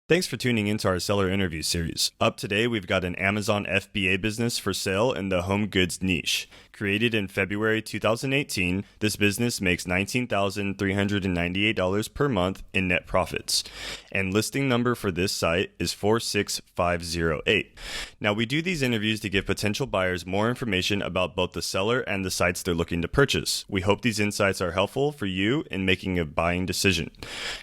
Thanks for tuning into our seller interview series. Up today, we've got an Amazon FBA business for sale in the home goods niche. Created in February 2018, this business makes $19,398 per month in net profits. And listing number for this site is 46508. Now, we do these interviews to give potential buyers more information about both the seller and the sites they're looking to purchase. We hope these insights are helpful for you in making a buying decision.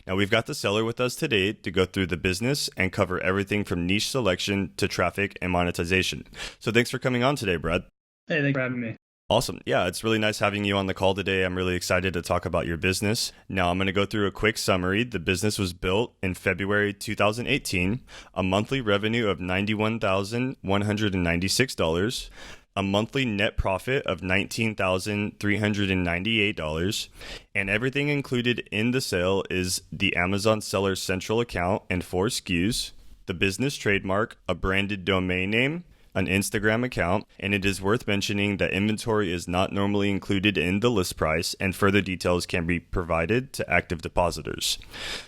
Now, we've got the seller with us today to go through the business and cover everything from niche selection to traffic and monetization. So thanks for coming on today, Brad. Hey, thanks for having me. Awesome. Yeah, it's really nice having you on the call today. I'm really excited to talk about your business. Now, I'm going to go through a quick summary. The business was built in February 2018, a monthly revenue of $91,196, a monthly net profit of $19,398, and everything included in the sale is the Amazon Seller Central account and 4 SKUs, the business trademark, a branded domain name, an Instagram account, and it is worth mentioning that inventory is not normally included in the list price, and further details can be provided to active depositors.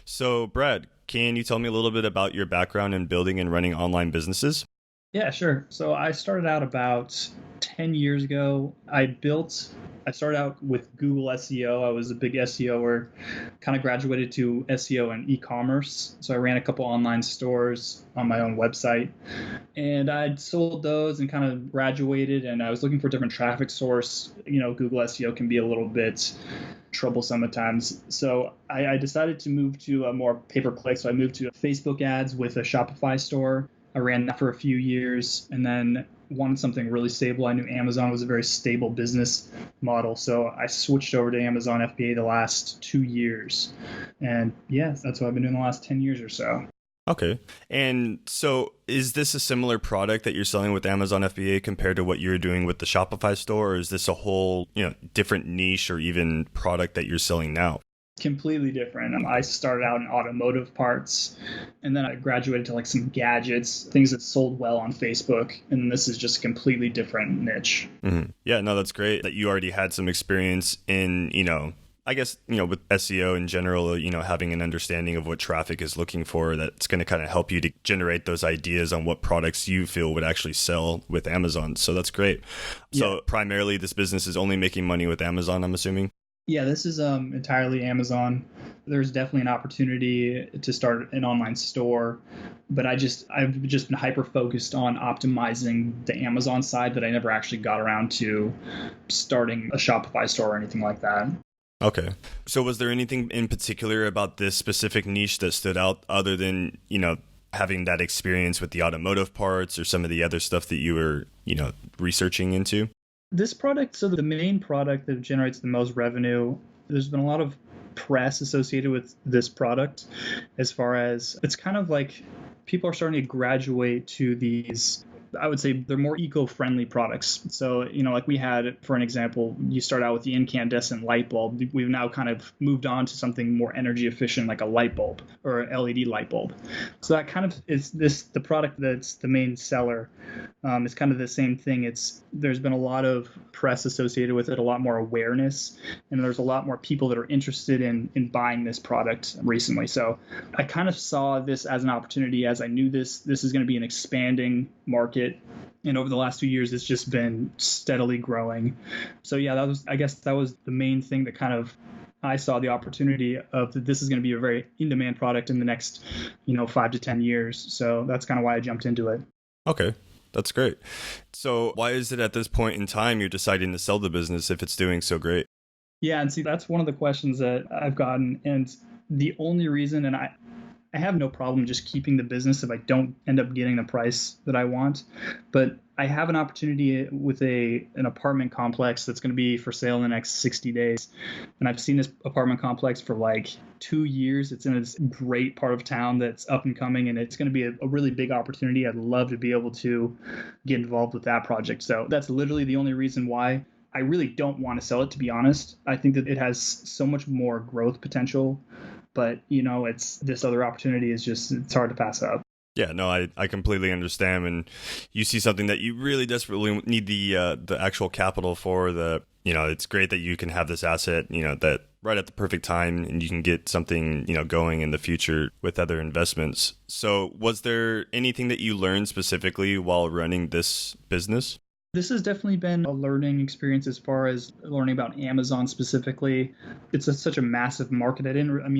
So, Brad, can you tell me a little bit about your background in building and running online businesses? Yeah, sure. So I started out about 10 years ago. I started out with Google SEO. I was a big SEOer, kind of graduated to SEO and e-commerce. So I ran a couple online stores on my own website, and I'd sold those and kind of graduated, and I was looking for a different traffic source. Google SEO can be a little bit troublesome at times. So I decided to move to a more pay-per-click. So I moved to Facebook ads with a Shopify store. I ran that for a few years and then wanted something really stable. I knew Amazon was a very stable business model, so I switched over to Amazon FBA the last 2 years. And yeah, that's what I've been doing the last 10 years or so. Okay. And so is this a similar product that you're selling with Amazon FBA compared to what you're doing with the Shopify store, or is this a whole, different niche or even product that you're selling now? Completely different. I started out in automotive parts, and then I graduated to some gadgets, things that sold well on Facebook. And this is just a completely different niche. Mm-hmm. Yeah, no, that's great that you already had some experience in, I guess, with SEO in general, having an understanding of what traffic is looking for, that's going to kind of help you to generate those ideas on what products you feel would actually sell with Amazon. So that's great. So primarily this business is only making money with Amazon, I'm assuming? Yeah, this is entirely Amazon. There's definitely an opportunity to start an online store, but I've just been hyper focused on optimizing the Amazon side that I never actually got around to starting a Shopify store or anything like that. Okay. So was there anything in particular about this specific niche that stood out other than, having that experience with the automotive parts or some of the other stuff that you were, researching into? This product, so the main product that generates the most revenue, there's been a lot of press associated with this product as far as it's kind of like people are starting to graduate to these, I would say they're more eco-friendly products. So, like we had, for an example, you start out with the incandescent light bulb. We've now kind of moved on to something more energy efficient, like a light bulb or an LED light bulb. So that kind of is the product that's the main seller. It's kind of the same thing. There's been a lot of press associated with it, a lot more awareness, and there's a lot more people that are interested in buying this product recently. So I kind of saw this as an opportunity, as I knew this is going to be an expanding market. And over the last 2 years, it's just been steadily growing. So yeah, that was the main thing that kind of I saw the opportunity of that this is going to be a very in-demand product in the next, 5 to 10 years. So that's kind of why I jumped into it. Okay. That's great. So why is it at this point in time you're deciding to sell the business if it's doing so great? Yeah, and see, that's one of the questions that I've gotten. And the only reason, and I have no problem just keeping the business if I don't end up getting the price that I want. But I have an opportunity with an apartment complex that's going to be for sale in the next 60 days. And I've seen this apartment complex for 2 years. It's in this great part of town that's up and coming, and it's going to be a really big opportunity. I'd love to be able to get involved with that project. So that's literally the only reason why. I really don't want to sell it, to be honest. I think that it has so much more growth potential, but it's this other opportunity it's hard to pass up. Yeah, no, I completely understand. And you see something that you really desperately need the actual capital for, the it's great that you can have this asset, that right at the perfect time and you can get something, going in the future with other investments. So was there anything that you learned specifically while running this business? This has definitely been a learning experience as far as learning about Amazon specifically. It's such a massive market.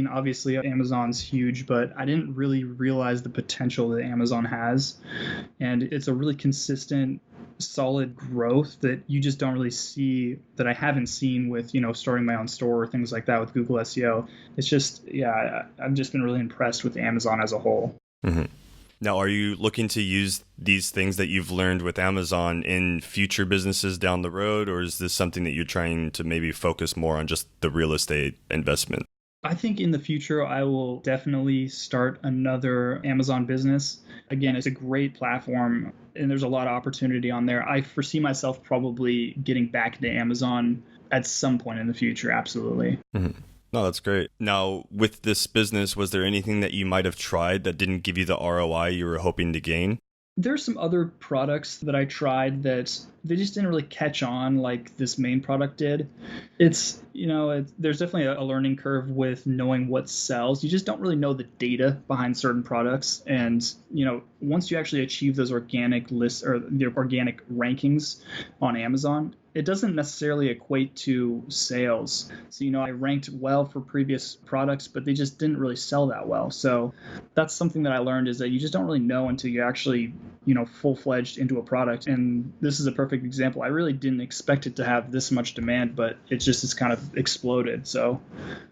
Obviously Amazon's huge, but I didn't really realize the potential that Amazon has. And it's a really consistent, solid growth that you just don't really see, that I haven't seen with, starting my own store or things like that with Google SEO. It's just, yeah, I've just been really impressed with Amazon as a whole. Mm-hmm. Now, are you looking to use these things that you've learned with Amazon in future businesses down the road, or is this something that you're trying to maybe focus more on just the real estate investment? I think in the future, I will definitely start another Amazon business. Again, it's a great platform and there's a lot of opportunity on there. I foresee myself probably getting back into Amazon at some point in the future. Absolutely. Mm-hmm. No, that's great. Now, with this business, was there anything that you might have tried that didn't give you the ROI you were hoping to gain? There's some other products that I tried that they just didn't really catch on like this main product did. There's definitely a learning curve with knowing what sells. You just don't really know the data behind certain products. And, once you actually achieve those organic lists or the organic rankings on Amazon, it doesn't necessarily equate to sales. So, I ranked well for previous products, but they just didn't really sell that well. So that's something that I learned, is that you just don't really know until you actually, full-fledged into a product. And this is a perfect example. I really didn't expect it to have this much demand, but it's kind of exploded. So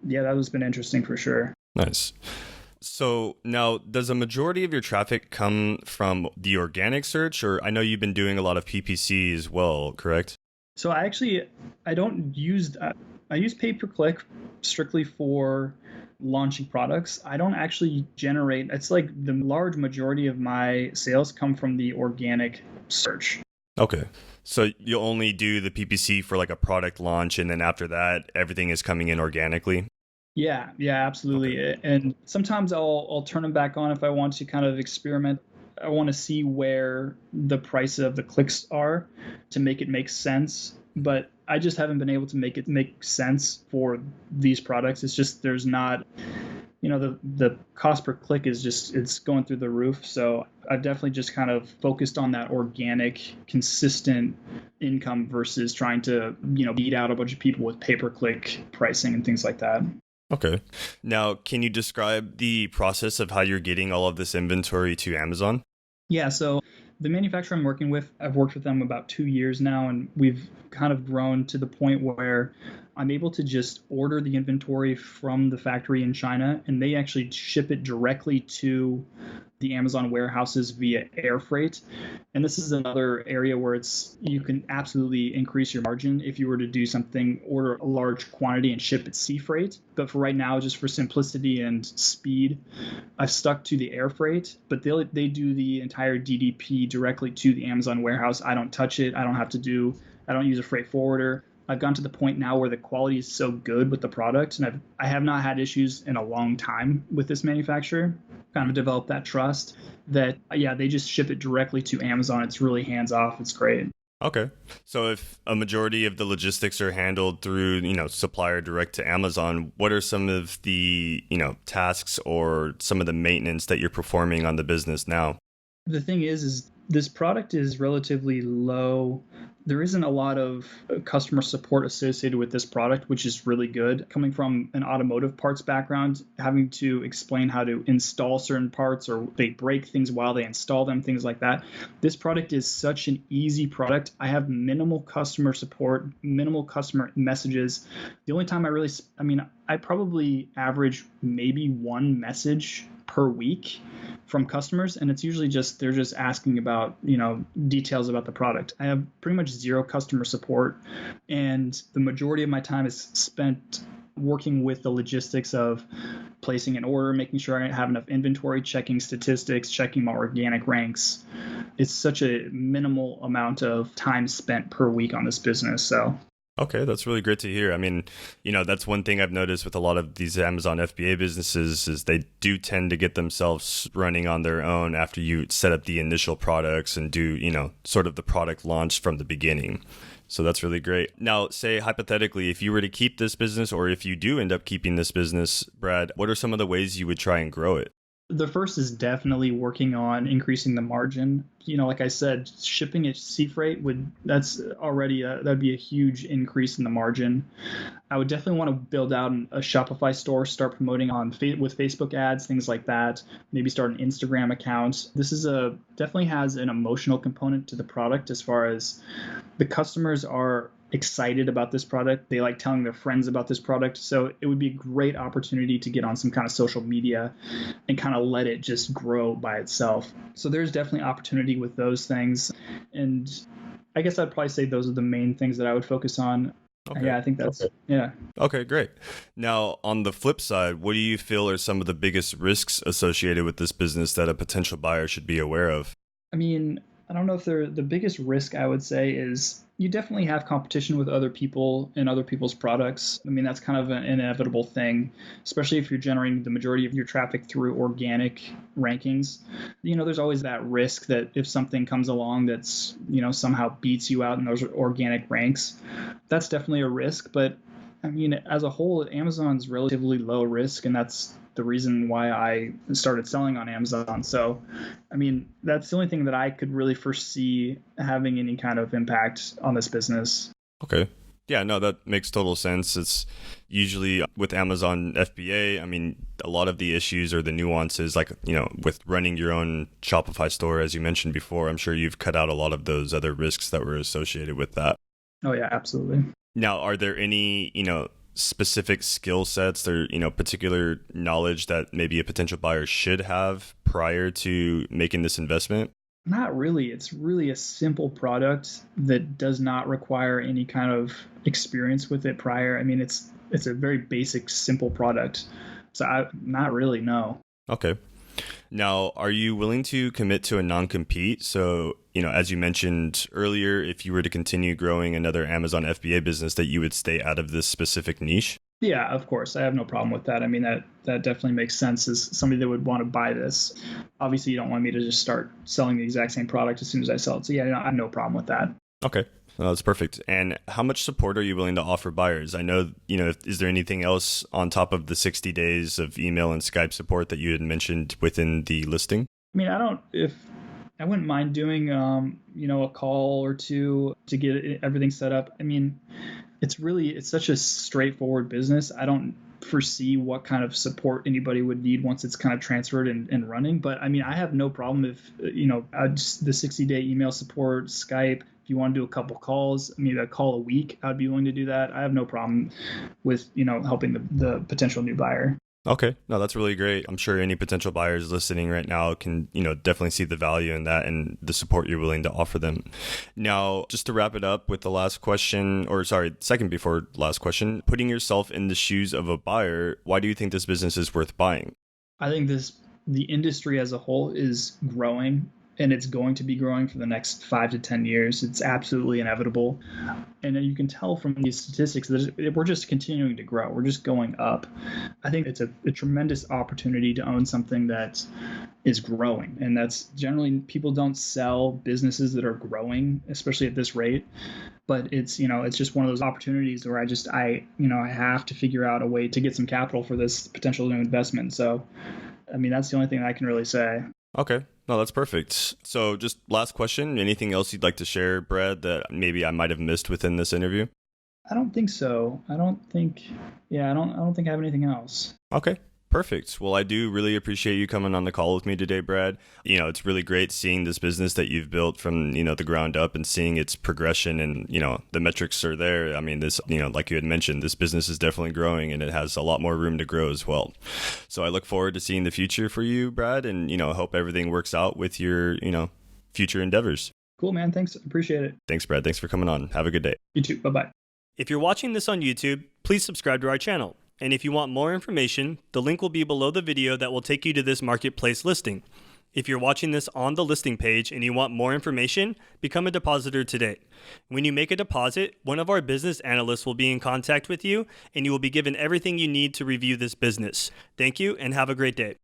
yeah, that has been interesting for sure. Nice. So now, does a majority of your traffic come from the organic search, or I know you've been doing a lot of PPC as well, correct? So I use pay-per-click strictly for launching products. I don't actually generate, it's like the large majority of my sales come from the organic search. Okay. So you'll only do the PPC for like a product launch, and then after that, everything is coming in organically? Yeah, absolutely. Okay. And sometimes I'll turn them back on if I want to kind of experiment. I want to see where the price of the clicks are to make it make sense. But I just haven't been able to make it make sense for these products. It's just, there's not, the cost per click is just, it's going through the roof. So I've definitely just kind of focused on that organic, consistent income versus trying to, beat out a bunch of people with pay-per-click pricing and things like that. Okay. Now, can you describe the process of how you're getting all of this inventory to Amazon? Yeah, so the manufacturer I'm working with, I've worked with them about 2 years now, and we've kind of grown to the point where I'm able to just order the inventory from the factory in China, and they actually ship it directly to the Amazon warehouses via air freight. And this is another area where you can absolutely increase your margin if you were to do something, order a large quantity and ship it sea freight. But for right now, just for simplicity and speed, I've stuck to the air freight, but they do the entire DDP directly to the Amazon warehouse. I don't touch it. I don't use a freight forwarder. I've gotten to the point now where the quality is so good with the product, and I have not had issues in a long time with this manufacturer. Kind of developed that trust that, they just ship it directly to Amazon. It's really hands off. It's great. Okay. So if a majority of the logistics are handled through, supplier direct to Amazon, what are some of the, tasks or some of the maintenance that you're performing on the business now? The thing is this product is relatively low. There isn't a lot of customer support associated with this product, which is really good. Coming from an automotive parts background, having to explain how to install certain parts, or they break things while they install them, things like that. This product is such an easy product. I have minimal customer support, minimal customer messages. The only time I probably average maybe one message per week from customers, and it's usually just they're just asking about details about the product. I have pretty much zero customer support, and the majority of my time is spent working with the logistics of placing an order, making sure I have enough inventory, checking statistics, checking my organic ranks. It's such a minimal amount of time spent per week on this business. So okay, that's really great to hear. I mean, that's one thing I've noticed with a lot of these Amazon FBA businesses is they do tend to get themselves running on their own after you set up the initial products and do, sort of the product launch from the beginning. So that's really great. Now, say hypothetically, if you were to keep this business, or if you do end up keeping this business, Brad, what are some of the ways you would try and grow it? The first is definitely working on increasing the margin. Like I said, shipping at sea freight that'd be a huge increase in the margin. I would definitely want to build out a Shopify store, start promoting with Facebook ads, things like that. Maybe start an Instagram account. This definitely has an emotional component to the product, as far as the customers are excited about this product. They like telling their friends about this product. So it would be a great opportunity to get on some kind of social media and kind of let it just grow by itself. So there's definitely opportunity with those things. And I guess I'd probably say those are the main things that I would focus on. Okay. Yeah, I think yeah. Okay, great. Now, on the flip side, what do you feel are some of the biggest risks associated with this business that a potential buyer should be aware of? I mean, I don't know if the biggest risk, I would say, is you definitely have competition with other people and other people's products. I mean, that's kind of an inevitable thing, especially if you're generating the majority of your traffic through organic rankings. There's always that risk that if something comes along that's, somehow beats you out in those organic ranks, that's definitely a risk. But I mean, as a whole, Amazon's relatively low risk, and that's the reason why I started selling on Amazon. So, I mean, that's the only thing that I could really foresee having any kind of impact on this business. Okay. Yeah, no, that makes total sense. It's usually with Amazon FBA, I mean, a lot of the issues or the nuances, like, with running your own Shopify store, as you mentioned before, I'm sure you've cut out a lot of those other risks that were associated with that. Oh, yeah, absolutely. Now, are there any, specific skill sets or, particular knowledge that maybe a potential buyer should have prior to making this investment? Not really. It's really a simple product that does not require any kind of experience with it prior. I mean, it's a very basic, simple product. So not really, no. Okay. Now, are you willing to commit to a non-compete? So, as you mentioned earlier, if you were to continue growing another Amazon FBA business, that you would stay out of this specific niche? Yeah, of course. I have no problem with that. I mean, that definitely makes sense as somebody that would want to buy this. Obviously, you don't want me to just start selling the exact same product as soon as I sell it. So yeah, I have no problem with that. Okay. That's perfect. And how much support are you willing to offer buyers? I know, is there anything else on top of the 60 days of email and Skype support that you had mentioned within the listing? I mean, I wouldn't mind doing, a call or two to get everything set up. I mean, it's such a straightforward business. I don't foresee what kind of support anybody would need once it's kind of transferred and running. But I mean, I have no problem if, the 60-day email support, Skype. If you want to do a couple calls, maybe a call a week, I'd be willing to do that. I have no problem with, helping the potential new buyer. Okay. No, that's really great. I'm sure any potential buyers listening right now can, definitely see the value in that and the support you're willing to offer them. Now, just to wrap it up with the last question, second before last question, putting yourself in the shoes of a buyer, why do you think this business is worth buying? I think the industry as a whole is growing, and it's going to be growing for the next 5 to 10 years. It's absolutely inevitable. And you can tell from these statistics that we're just continuing to grow. We're just going up. I think it's a tremendous opportunity to own something that is growing. And that's generally, people don't sell businesses that are growing, especially at this rate. But it's just one of those opportunities where I have to figure out a way to get some capital for this potential new investment. So, I mean, that's the only thing I can really say. Okay. No, that's perfect. So just last question, anything else you'd like to share, Brad, that maybe I might have missed within this interview? I don't think so. I don't think I have anything else. Okay. Perfect. Well, I do really appreciate you coming on the call with me today, Brad. It's really great seeing this business that you've built from, the ground up and seeing its progression and, the metrics are there. I mean, this, like you had mentioned, this business is definitely growing and it has a lot more room to grow as well. So I look forward to seeing the future for you, Brad, and, hope everything works out with your, future endeavors. Cool, man. Thanks. Appreciate it. Thanks, Brad. Thanks for coming on. Have a good day. You too. Bye-bye. If you're watching this on YouTube, please subscribe to our channel. And if you want more information, the link will be below the video that will take you to this marketplace listing. If you're watching this on the listing page and you want more information, become a depositor today. When you make a deposit, one of our business analysts will be in contact with you and you will be given everything you need to review this business. Thank you and have a great day.